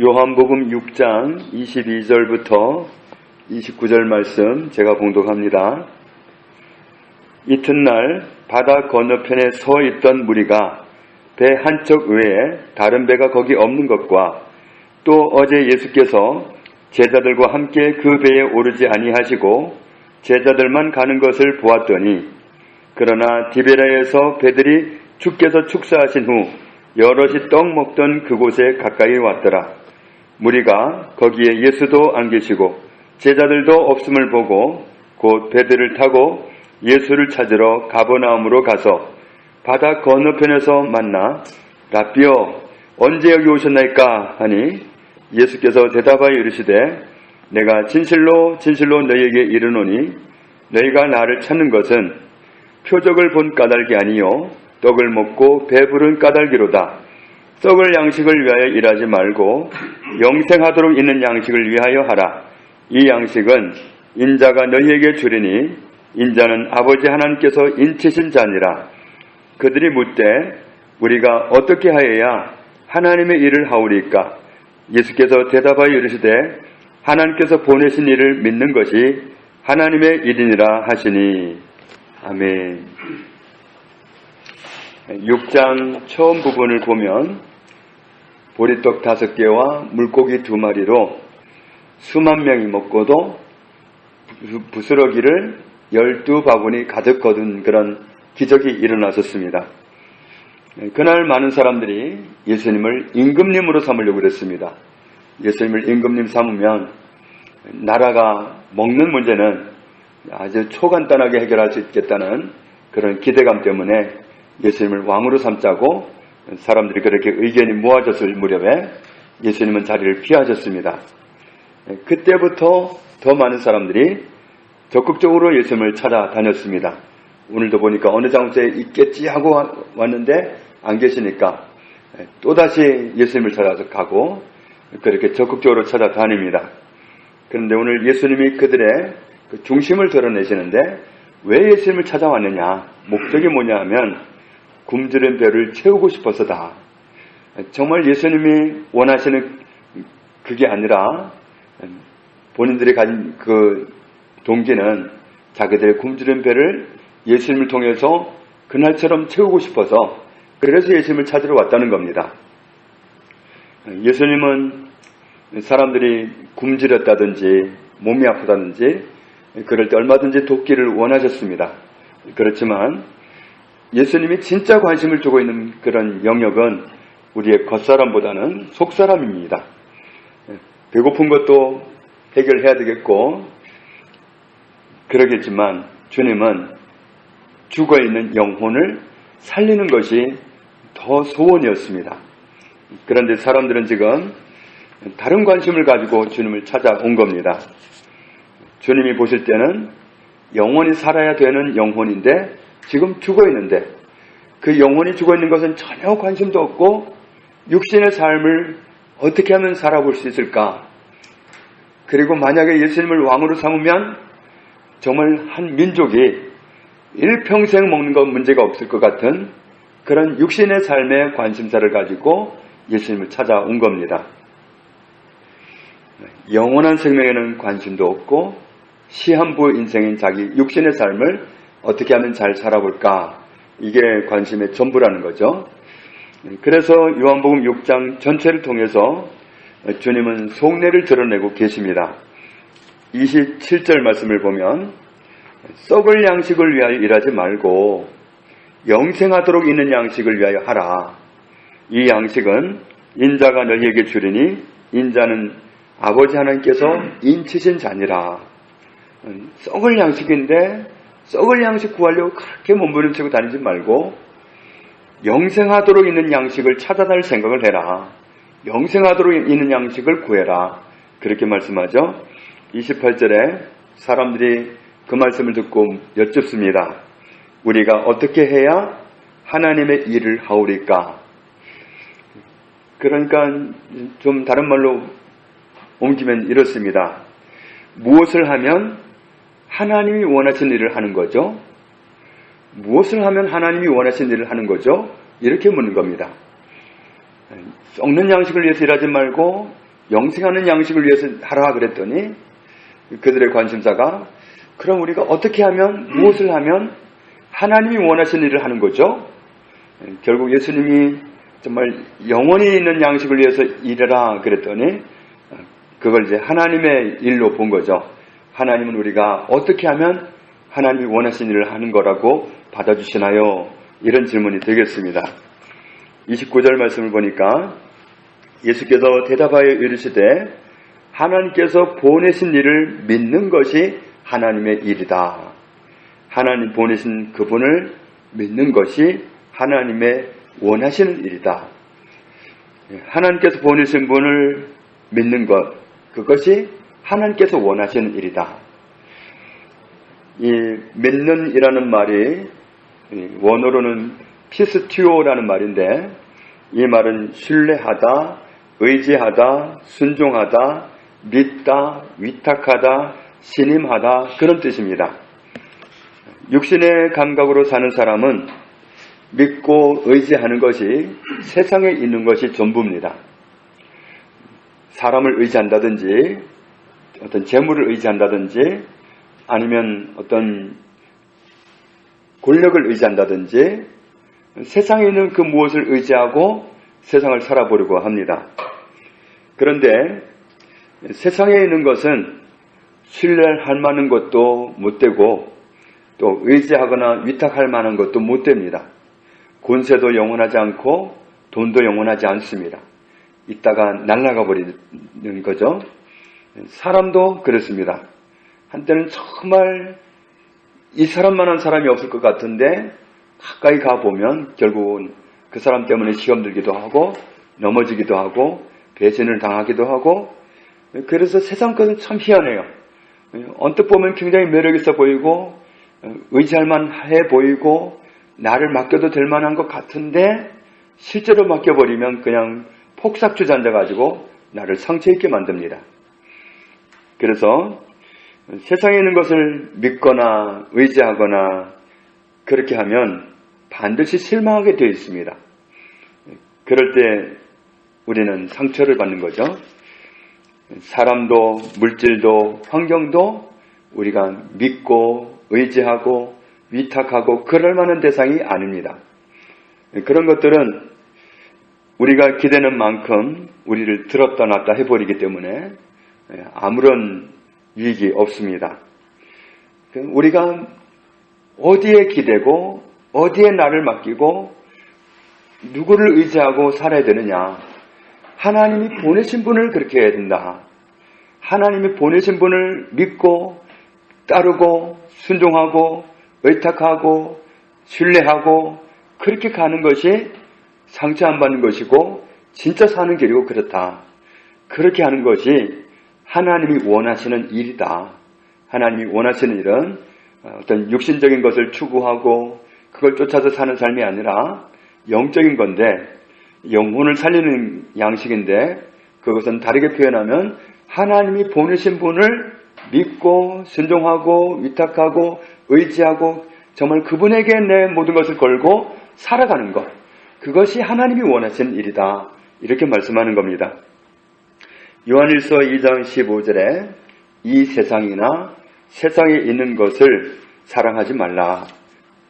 요한복음 6장 22절부터 29절 말씀 제가 봉독합니다. 이튿날 바다 건너편에 서 있던 무리가 배 한 척 외에 다른 배가 거기 없는 것과 또 어제 예수께서 제자들과 함께 그 배에 오르지 아니하시고 제자들만 가는 것을 보았더니, 그러나 디베라에서 배들이 주께서 축사하신 후 여럿이 떡 먹던 그곳에 가까이 왔더라. 무리가 거기에 예수도 안 계시고 제자들도 없음을 보고 곧 배들을 타고 예수를 찾으러 가버나움으로 가서 바다 건너편에서 만나 라삐여 언제 여기 오셨나이까 하니, 예수께서 대답하여 이르시되 내가 진실로 진실로 너희에게 이르노니 너희가 나를 찾는 것은 표적을 본 까닭이 아니요 떡을 먹고 배부른 까닭이로다. 썩을 양식을 위하여 일하지 말고 영생하도록 있는 양식을 위하여 하라. 이 양식은 인자가 너희에게 주리니 인자는 아버지 하나님께서 인치신 자니라. 그들이 묻되 우리가 어떻게 하여야 하나님의 일을 하오리까? 예수께서 대답하여 이르시되 하나님께서 보내신 일을 믿는 것이 하나님의 일이니라 하시니. 아멘. 6장 처음 부분을 보면 보리떡 5개와 물고기 2마리로 수만 명이 먹고도 부스러기를 12바구니 가득 거둔 그런 기적이 일어났었습니다. 그날 많은 사람들이 예수님을 임금님으로 삼으려고 그랬습니다. 예수님을 임금님 삼으면 나라가 먹는 문제는 아주 초간단하게 해결할 수 있겠다는 그런 기대감 때문에 예수님을 왕으로 삼자고 사람들이 그렇게 의견이 모아졌을 무렵에 예수님은 자리를 피하셨습니다. 그때부터 더 많은 사람들이 적극적으로 예수님을 찾아다녔습니다. 오늘도 보니까 어느 장소에 있겠지 하고 왔는데 안 계시니까 또다시 예수님을 찾아서 가고 그렇게 적극적으로 찾아다닙니다. 그런데 오늘 예수님이 그들의 중심을 드러내시는데 왜 예수님을 찾아왔느냐, 목적이 뭐냐 하면 굶주린 배를 채우고 싶어서다. 정말 예수님이 원하시는 그게 아니라 본인들이 가진 그 동기는 자기들의 굶주린 배를 예수님을 통해서 그날처럼 채우고 싶어서, 그래서 예수님을 찾으러 왔다는 겁니다. 예수님은 사람들이 굶주렸다든지 몸이 아프다든지 그럴 때 얼마든지 돕기를 원하셨습니다. 그렇지만 예수님이 진짜 관심을 두고 있는 그런 영역은 우리의 겉사람보다는 속사람입니다. 배고픈 것도 해결해야 되겠고 그러겠지만 주님은 죽어있는 영혼을 살리는 것이 더 소원이었습니다. 그런데 사람들은 지금 다른 관심을 가지고 주님을 찾아온 겁니다. 주님이 보실 때는 영원히 살아야 되는 영혼인데 지금 죽어있는데, 그 영혼이 죽어있는 것은 전혀 관심도 없고 육신의 삶을 어떻게 하면 살아볼 수 있을까? 그리고 만약에 예수님을 왕으로 삼으면 정말 한 민족이 일평생 먹는 건 문제가 없을 것 같은 그런 육신의 삶의 관심사를 가지고 예수님을 찾아온 겁니다. 영원한 생명에는 관심도 없고 시한부 인생인 자기 육신의 삶을 어떻게 하면 잘 살아볼까? 이게 관심의 전부라는 거죠. 그래서 요한복음 6장 전체를 통해서 주님은 속내를 드러내고 계십니다. 27절 말씀을 보면 썩을 양식을 위하여 일하지 말고 영생하도록 있는 양식을 위하여 하라. 이 양식은 인자가 너희에게 주리니 인자는 아버지 하나님께서 인치신 자니라. 썩을 양식인데 썩을 양식 구하려고 그렇게 몸부림치고 다니지 말고 영생하도록 있는 양식을 찾아낼 생각을 해라. 영생하도록 있는 양식을 구해라. 그렇게 말씀하죠. 28절에 사람들이 그 말씀을 듣고 여쭙습니다. 우리가 어떻게 해야 하나님의 일을 하오리까? 그러니까 좀 다른 말로 옮기면 이렇습니다. 무엇을 하면 하나님이 원하시는 일을 하는 거죠? 무엇을 하면 하나님이 원하시는 일을 하는 거죠? 이렇게 묻는 겁니다. 썩는 양식을 위해서 일하지 말고 영생하는 양식을 위해서 하라 그랬더니 그들의 관심사가 그럼 우리가 어떻게 하면, 무엇을 하면 하나님이 원하시는 일을 하는 거죠? 결국 예수님이 정말 영원히 있는 양식을 위해서 일해라 그랬더니 그걸 이제 하나님의 일로 본 거죠. 하나님은 우리가 어떻게 하면 하나님이 원하시는 일을 하는 거라고 받아주시나요? 이런 질문이 되겠습니다. 29절 말씀을 보니까 예수께서 대답하여 이르시되 하나님께서 보내신 일을 믿는 것이 하나님의 일이다. 하나님 보내신 그분을 믿는 것이 하나님의 원하시는 일이다. 하나님께서 보내신 분을 믿는 것, 그것이 하나님께서 원하시는 일이다. 이 믿는이라는 말이 원어로는 피스티오라는 말인데 이 말은 신뢰하다, 의지하다, 순종하다, 믿다, 위탁하다, 신임하다 그런 뜻입니다. 육신의 감각으로 사는 사람은 믿고 의지하는 것이 세상에 있는 것이 전부입니다. 사람을 의지한다든지 어떤 재물을 의지한다든지 아니면 어떤 권력을 의지한다든지 세상에 있는 그 무엇을 의지하고 세상을 살아보려고 합니다. 그런데 세상에 있는 것은 신뢰할 만한 것도 못 되고 또 의지하거나 위탁할 만한 것도 못 됩니다. 권세도 영원하지 않고 돈도 영원하지 않습니다. 이따가 날아가 버리는 거죠. 사람도 그렇습니다. 한때는 정말 이 사람만한 사람이 없을 것 같은데 가까이 가보면 결국은 그 사람 때문에 시험 들기도 하고 넘어지기도 하고 배신을 당하기도 하고 그래서 세상 것은 참 희한해요. 언뜻 보면 굉장히 매력 있어 보이고 의지할 만해 보이고 나를 맡겨도 될 만한 것 같은데 실제로 맡겨버리면 그냥 폭삭 주저앉아가지고 나를 상처 입게 만듭니다. 그래서 세상에 있는 것을 믿거나 의지하거나 그렇게 하면 반드시 실망하게 되어 있습니다. 그럴 때 우리는 상처를 받는 거죠. 사람도 물질도 환경도 우리가 믿고 의지하고 위탁하고 그럴 만한 대상이 아닙니다. 그런 것들은 우리가 기대는 만큼 우리를 들었다 놨다 해버리기 때문에 아무런 유익이 없습니다. 우리가 어디에 기대고 어디에 나를 맡기고 누구를 의지하고 살아야 되느냐. 하나님이 보내신 분을 그렇게 해야 된다. 하나님이 보내신 분을 믿고 따르고 순종하고 의탁하고 신뢰하고 그렇게 가는 것이 상처 안 받는 것이고 진짜 사는 길이고 그렇다. 그렇게 하는 것이 하나님이 원하시는 일이다. 하나님이 원하시는 일은 어떤 육신적인 것을 추구하고 그걸 쫓아서 사는 삶이 아니라 영적인 건데 영혼을 살리는 양식인데 그것은 다르게 표현하면 하나님이 보내신 분을 믿고 순종하고 위탁하고 의지하고 정말 그분에게 내 모든 것을 걸고 살아가는 것. 그것이 하나님이 원하시는 일이다. 이렇게 말씀하는 겁니다. 요한일서 2장 15절에 이 세상이나 세상에 있는 것을 사랑하지 말라.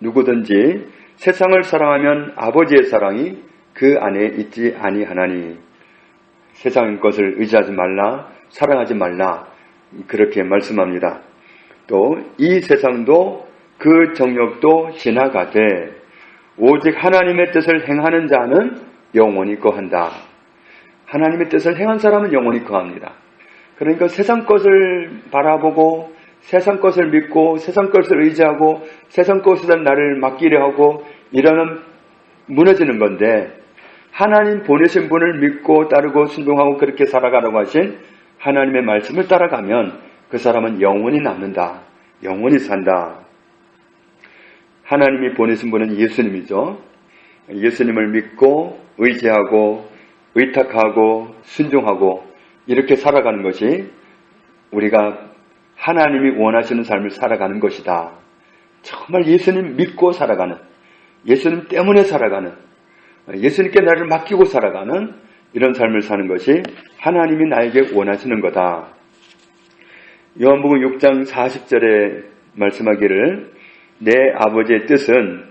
누구든지 세상을 사랑하면 아버지의 사랑이 그 안에 있지 아니하나니. 세상의 것을 의지하지 말라. 사랑하지 말라. 그렇게 말씀합니다. 또 이 세상도 그 정욕도 지나가되 오직 하나님의 뜻을 행하는 자는 영원히 거한다. 하나님의 뜻을 행한 사람은 영원히 거합니다. 그러니까 세상 것을 바라보고 세상 것을 믿고 세상 것을 의지하고 세상 것에다 나를 맡기려 하고 이러면 무너지는 건데 하나님 보내신 분을 믿고 따르고 순종하고 그렇게 살아가라고 하신 하나님의 말씀을 따라가면 그 사람은 영원히 남는다. 영원히 산다. 하나님이 보내신 분은 예수님이죠. 예수님을 믿고 의지하고 의탁하고 순종하고 이렇게 살아가는 것이 우리가 하나님이 원하시는 삶을 살아가는 것이다. 정말 예수님 믿고 살아가는, 예수님 때문에 살아가는, 예수님께 나를 맡기고 살아가는 이런 삶을 사는 것이 하나님이 나에게 원하시는 거다. 요한복음 6장 40절에 말씀하기를 내 아버지의 뜻은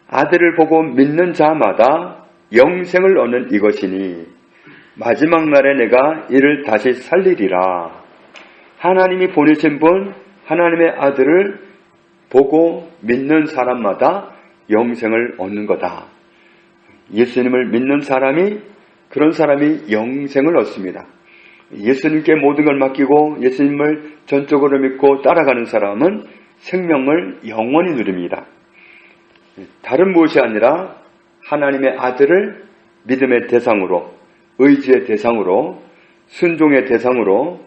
아들을 보고 믿는 자마다 영생을 얻는 이것이니 마지막 날에 내가 이를 다시 살리리라. 하나님이 보내신 분 하나님의 아들을 보고 믿는 사람마다 영생을 얻는 거다. 예수님을 믿는 사람이 그런 사람이 영생을 얻습니다. 예수님께 모든 걸 맡기고 예수님을 전적으로 믿고 따라가는 사람은 생명을 영원히 누립니다. 다른 무엇이 아니라 하나님의 아들을 믿음의 대상으로, 의지의 대상으로, 순종의 대상으로,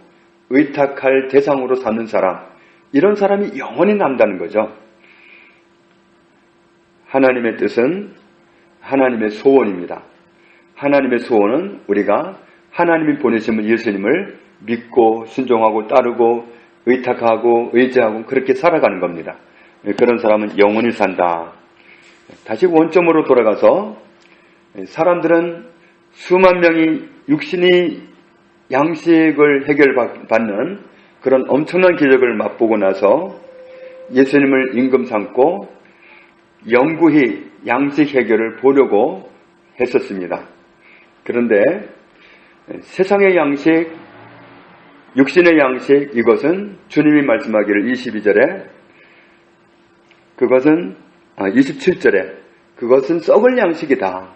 의탁할 대상으로 삼는 사람, 이런 사람이 영원히 남다는 거죠. 하나님의 뜻은 하나님의 소원입니다. 하나님의 소원은 우리가 하나님이 보내신 예수님을 믿고 순종하고 따르고 의탁하고 의지하고 그렇게 살아가는 겁니다. 그런 사람은 영원히 산다. 다시 원점으로 돌아가서 사람들은 수만 명이 육신이 양식을 해결받는 그런 엄청난 기적을 맛보고 나서 예수님을 임금 삼고 영구히 양식 해결을 보려고 했었습니다. 그런데 세상의 양식, 육신의 양식, 이것은 주님이 말씀하기를 22절에 그것은 27절에 그것은 썩을 양식이다.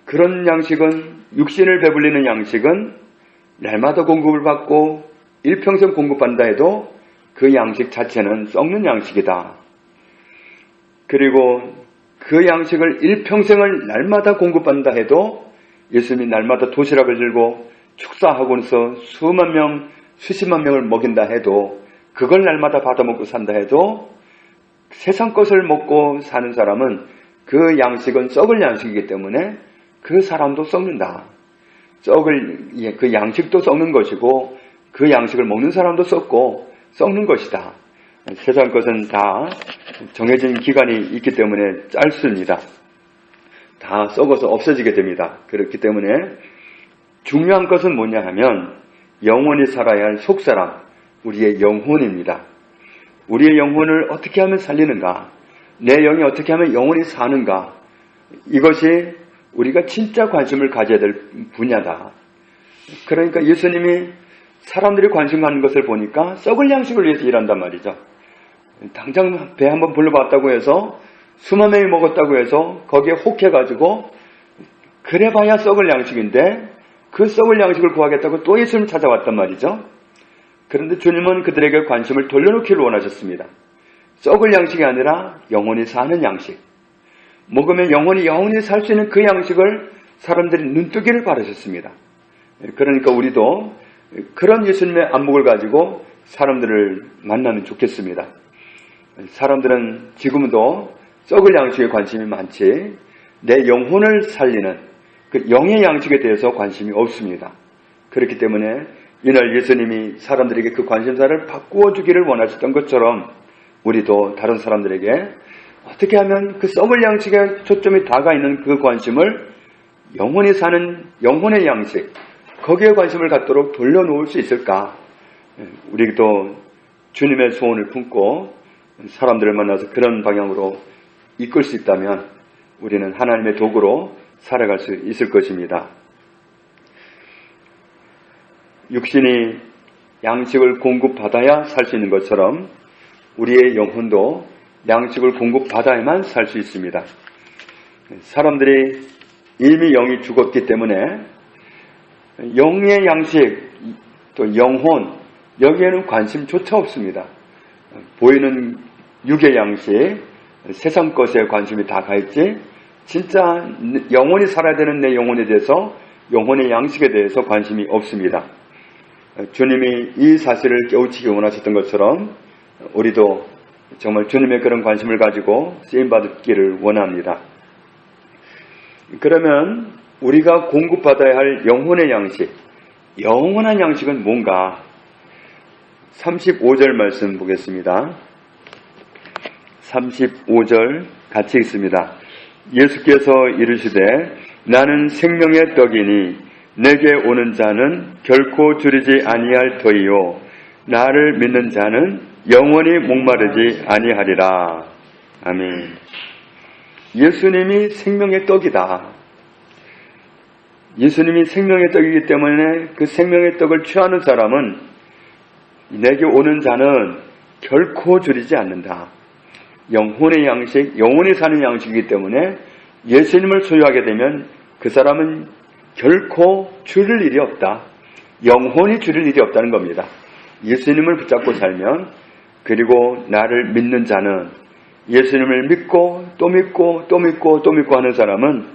그런 양식은, 육신을 배불리는 양식은 날마다 공급을 받고 일평생 공급한다 해도 그 양식 자체는 썩는 양식이다. 그리고 그 양식을 일평생을 날마다 공급한다 해도 예수님이 날마다 도시락을 들고 축사하고서 수만 명, 수십만 명을 먹인다 해도 그걸 날마다 받아먹고 산다 해도 세상 것을 먹고 사는 사람은 그 양식은 썩을 양식이기 때문에 그 사람도 썩는다. 그 양식도 썩는 것이고 그 양식을 먹는 사람도 썩고 썩는 것이다. 세상 것은 다 정해진 기간이 있기 때문에 짧습니다. 다 썩어서 없어지게 됩니다. 그렇기 때문에 중요한 것은 뭐냐 하면 영원히 살아야 할 속사람, 우리의 영혼입니다. 우리의 영혼을 어떻게 하면 살리는가? 내 영이 어떻게 하면 영원히 사는가? 이것이 우리가 진짜 관심을 가져야 될 분야다. 그러니까 예수님이 사람들이 관심 갖는 것을 보니까 썩을 양식을 위해서 일한단 말이죠. 당장 배 한번 불러봤다고 해서 수만 명이 먹었다고 해서 거기에 혹해가지고 그래봐야 썩을 양식인데 그 썩을 양식을 구하겠다고 또 예수님을 찾아왔단 말이죠. 그런데 주님은 그들에게 관심을 돌려놓기를 원하셨습니다. 썩을 양식이 아니라 영원히 사는 양식, 먹으면 영원히 살 수 있는 그 양식을 사람들이 눈뜨기를 바라셨습니다. 그러니까 우리도 그런 예수님의 안목을 가지고 사람들을 만나면 좋겠습니다. 사람들은 지금도 썩을 양식에 관심이 많지 내 영혼을 살리는 그 영의 양식에 대해서 관심이 없습니다. 그렇기 때문에 이날 예수님이 사람들에게 그 관심사를 바꾸어 주기를 원하셨던 것처럼 우리도 다른 사람들에게 어떻게 하면 그 썩을 양식에 초점이 다가 있는 그 관심을 영원히 사는 영혼의 양식, 거기에 관심을 갖도록 돌려놓을 수 있을까? 우리도 주님의 소원을 품고 사람들을 만나서 그런 방향으로 이끌 수 있다면 우리는 하나님의 도구로 살아갈 수 있을 것입니다. 육신이 양식을 공급받아야 살 수 있는 것처럼 우리의 영혼도 양식을 공급받아야만 살 수 있습니다. 사람들이 이미 영이 죽었기 때문에 영의 양식, 또 영혼, 여기에는 관심조차 없습니다. 보이는 육의 양식, 세상 것에 관심이 다 가있지 진짜 영원히 살아야 되는 내 영혼에 대해서, 영혼의 양식에 대해서 관심이 없습니다. 주님이 이 사실을 깨우치기 원하셨던 것처럼 우리도 정말 주님의 그런 관심을 가지고 쓰임받기를 원합니다. 그러면 우리가 공급받아야 할 영혼의 양식, 영원한 양식은 뭔가? 35절 말씀 보겠습니다. 35절 같이 읽습니다. 예수께서 이르시되 나는 생명의 떡이니 내게 오는 자는 결코 줄이지 아니할 터이요 나를 믿는 자는 영원히 목마르지 아니하리라. 아멘. 예수님이 생명의 떡이다. 예수님이 생명의 떡이기 때문에 그 생명의 떡을 취하는 사람은 내게 오는 자는 결코 줄이지 않는다. 영혼의 양식, 영혼이 사는 양식이기 때문에 예수님을 소유하게 되면 그 사람은 결코 줄일 일이 없다. 영혼이 줄일 일이 없다는 겁니다. 예수님을 붙잡고 살면, 그리고 나를 믿는 자는, 예수님을 믿고 또 믿고 또 믿고 또 믿고 하는 사람은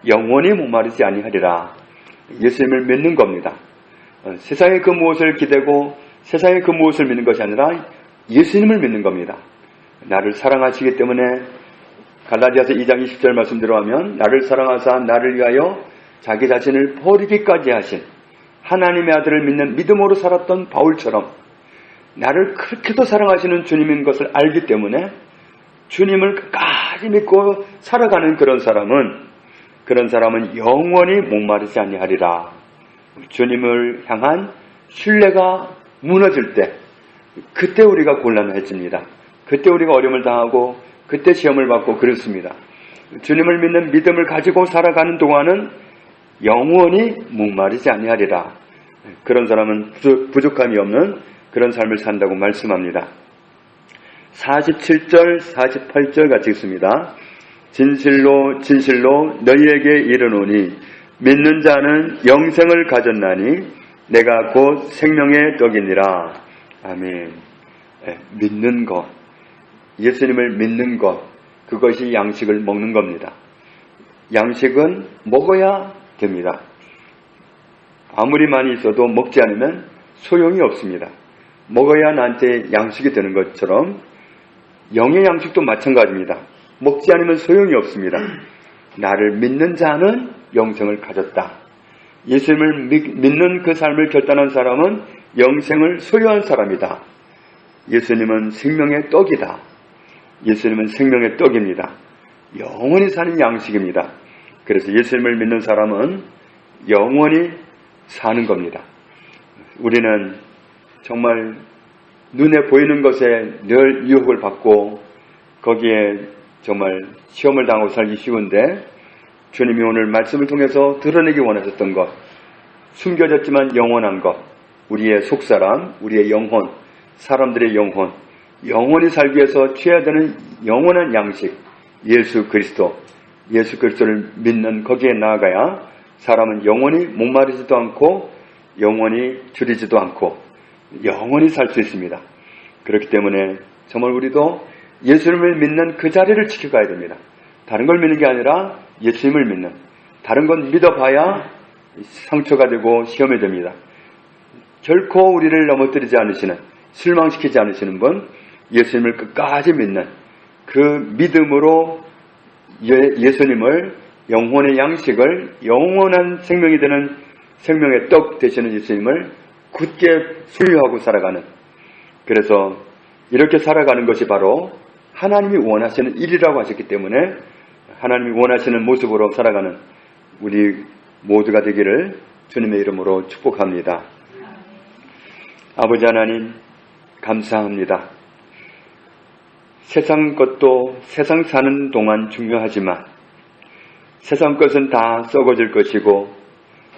영원히 목마르지 아니하리라. 예수님을 믿는 겁니다. 세상의 그 무엇을 기대고 세상의 그 무엇을 믿는 것이 아니라 예수님을 믿는 겁니다. 나를 사랑하시기 때문에 갈라디아서 2장 20절 말씀대로 하면 나를 사랑하사 나를 위하여 자기 자신을 버리기까지 하신 하나님의 아들을 믿는 믿음으로 살았던 바울처럼 나를 그렇게도 사랑하시는 주님인 것을 알기 때문에 주님을 끝까지 믿고 살아가는 그런 사람은 영원히 목마르지 아니하리라. 주님을 향한 신뢰가 무너질 때, 그때 우리가 곤란해집니다. 그때 우리가 어려움을 당하고 그때 시험을 받고 그렇습니다. 주님을 믿는 믿음을 가지고 살아가는 동안은 영원히 목마르지 아니하리라. 그런 사람은 부족함이 없는 그런 삶을 산다고 말씀합니다. 47절 48절 같이 읽습니다. 진실로 진실로 너희에게 이르노니 믿는 자는 영생을 가졌나니 내가 곧 생명의 떡이니라. 아멘. 믿는 것, 예수님을 믿는 것, 그것이 양식을 먹는 겁니다. 양식은 먹어야 됩니다. 아무리 많이 있어도 먹지 않으면 소용이 없습니다. 먹어야 나한테 양식이 되는 것처럼 영의 양식도 마찬가지입니다. 먹지 않으면 소용이 없습니다. 나를 믿는 자는 영생을 가졌다. 예수님을 믿는 그 삶을 결단한 사람은 영생을 소유한 사람이다. 예수님은 생명의 떡이다. 예수님은 생명의 떡입니다. 영원히 사는 양식입니다. 그래서 예수님을 믿는 사람은 영원히 사는 겁니다. 우리는 정말 눈에 보이는 것에 늘 유혹을 받고 거기에 정말 시험을 당하고 살기 쉬운데, 주님이 오늘 말씀을 통해서 드러내기 원하셨던 것, 숨겨졌지만 영원한 것, 우리의 속사람, 우리의 영혼, 사람들의 영혼, 영원히 살기 위해서 취해야 되는 영원한 양식, 예수 그리스도를 믿는 거기에 나아가야 사람은 영원히 목마르지도 않고 영원히 줄이지도 않고 영원히 살 수 있습니다. 그렇기 때문에 정말 우리도 예수님을 믿는 그 자리를 지켜가야 됩니다. 다른 걸 믿는 게 아니라 예수님을 믿는, 다른 건 믿어봐야 상처가 되고 시험이 됩니다. 결코 우리를 넘어뜨리지 않으시는, 실망시키지 않으시는 분, 예수님을 끝까지 믿는 그 믿음으로 예수님을, 영혼의 양식을, 영원한 생명이 되는 생명의 떡 되시는 예수님을 굳게 소유하고 살아가는, 그래서 이렇게 살아가는 것이 바로 하나님이 원하시는 일이라고 하셨기 때문에 하나님이 원하시는 모습으로 살아가는 우리 모두가 되기를 주님의 이름으로 축복합니다. 아버지 하나님, 감사합니다. 세상 것도 세상 사는 동안 중요하지만 세상 것은 다 썩어질 것이고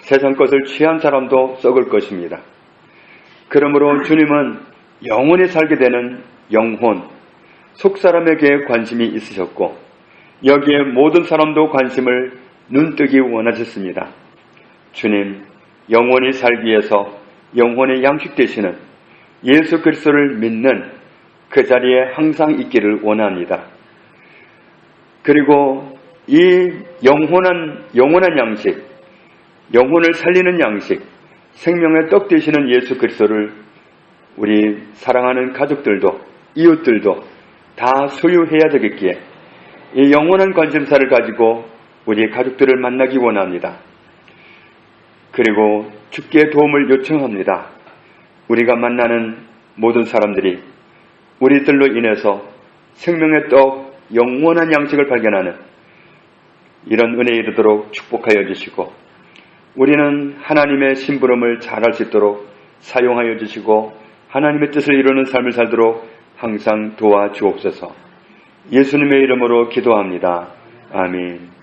세상 것을 취한 사람도 썩을 것입니다. 그러므로 주님은 영원히 살게 되는 영혼, 속사람에게 관심이 있으셨고 여기에 모든 사람도 관심을 눈뜨기 원하셨습니다. 주님, 영원히 살기 위해서 영혼의 양식 되시는 예수 그리스도를 믿는 그 자리에 항상 있기를 원합니다. 그리고 이 영원한 양식, 영혼을 살리는 양식, 생명의 떡 되시는 예수 그리스도를 우리 사랑하는 가족들도 이웃들도 다 소유해야 되겠기에 이 영원한 관심사를 가지고 우리 가족들을 만나기 원합니다. 그리고 주께 도움을 요청합니다. 우리가 만나는 모든 사람들이 우리들로 인해서 생명의 떡, 영원한 양식을 발견하는 이런 은혜에 이르도록 축복하여 주시고 우리는 하나님의 심부름을 잘할 수 있도록 사용하여 주시고 하나님의 뜻을 이루는 삶을 살도록 항상 도와주옵소서. 예수님의 이름으로 기도합니다. 아멘.